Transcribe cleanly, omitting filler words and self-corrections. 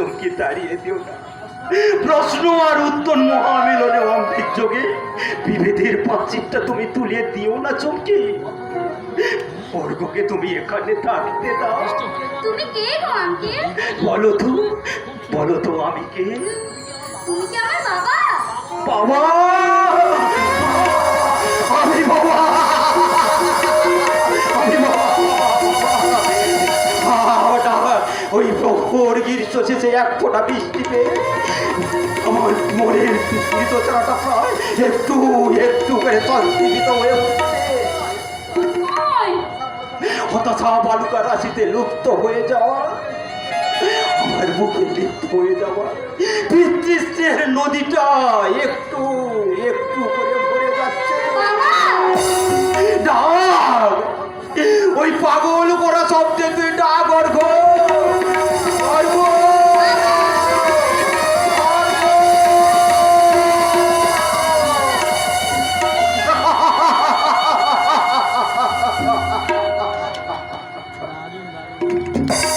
চমকে দাঁড়িয়ে দিও না। প্রশ্ন আর উত্তর মহামিলনে অমৃত যোগে বিভেদের পাঁচিরটা তুমি তুলে দিও না চমকে। অর্ঘ্যকে তুমি এখানে থাকতে দাও। তুমি কে গো আঙ্কেল? বলো তো আমি কে? তুমি কি আমার বাবা? বাবা, আমি বাবা, আমি বাবা। ওই প্রখর গ্রীষ্ম শেষে এক ফোঁটা বৃষ্টি পেয়ে আমার মনের বিস্মৃত চারাটা প্রায় একটু একটু করে সঞ্জীবিত হয়ে উঠছে। হতাশা বালুকা রাশিতে লুপ্ত হয়ে যাওয়া, আমার বুকে লিপ্ত হয়ে যাওয়া বিতৃষ্ণের নদীটা একটু একটু করে ভরে যাচ্ছে। ডাক, ওই পাগল করা শব্দে তুই ডাক অর্ঘ্য।